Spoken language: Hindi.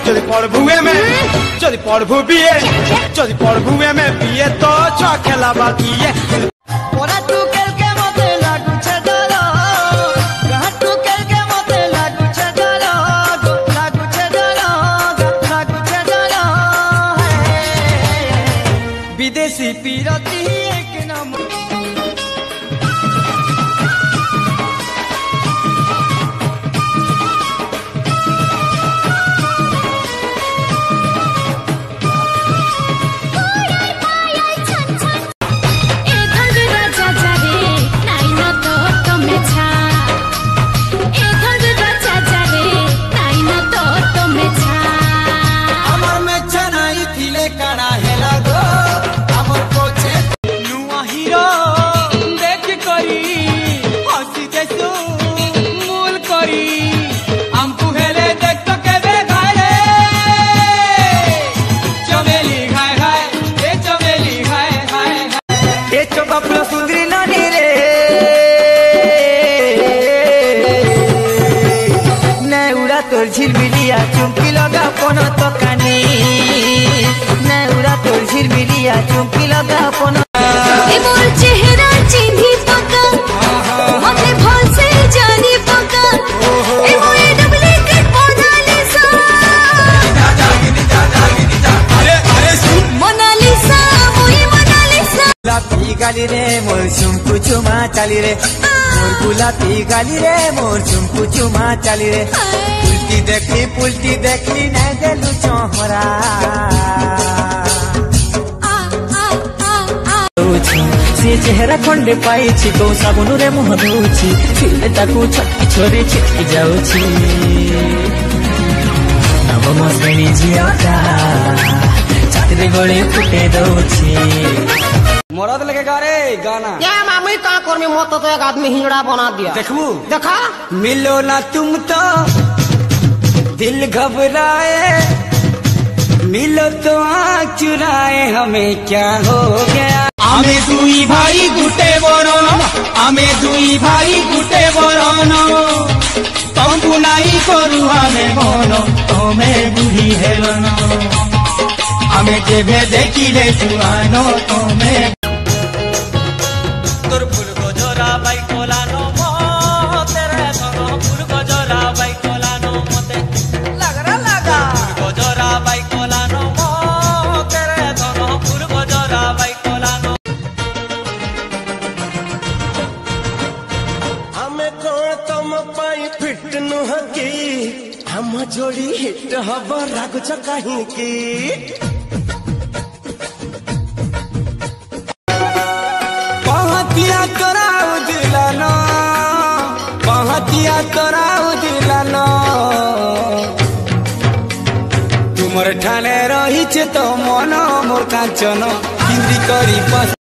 যদি পড়বু এমে যদি পড়বু বিয়ে যদি পড়বু এমে বিয়ে তো ছুয়া খেলা বাকিয়ে ওরা তু কেলকে মতে লাগুছে ডর গাটু কেলকে মতে লাগুছে ডর লাগুছে ডর লাগুছে ডর বিদেশি পিরতি এক নাম তোর ঝিলমিলিয়া চুমকি লগা পন তো কানি নেউরা তোর ঝিলমিলিয়া চুমকি লগা পন মোর চেহারা চিনি পকা মতে ভলসে জানি পকা এ মোর ডুপ্লিকেট মোনালিসা মোনালিসা মুই মোনালিসা গোলাপি গালি রে মোর চুমকু চুমা চালি রে মোর গোলাপি গালি রে মোর চুমকু চুমা চালি রে पुलटी देखली नहीं देलु चोहरा से चेहरा खंडे पाई को साबुन रे मुह धोची फिर ताकू छटकी छोरी छिटकी जाऊची नवम श्रेणी झियाटा छाती गले फुटे दउची मरद लगे गारे गाना क्या मामी का कर में मत तो एक आदमी हिंगड़ा बना दिया देखबू देखा मिलो ना तुम तो दिल घबराए मिलो तो आँख चुराए हमें क्या हो गया हमें दुई भाई गुटे बरन हमें दुई भाई गुटे बरन तुम बुनाई करू हमें मन तुम्हें बुढ़ी हेलन हमें जेबे देखिले सुहानो तुम्हें तोर फूल गजरा बाई कोलानो तेरे संग फूल गजरा बाई कोलानो मते गजरा बाई कोलानो तेरे संग फूल गजरा बाई कोलानो हमें कौन तुम पाई फिट नुहकी हम जोड़ी हिट हब रागुच कहीं की पहतिया तोरा उदिलानो पहतिया तोरा उदिलानो तुमर ठाने रही तो मन मोर कांचन हिंदी करी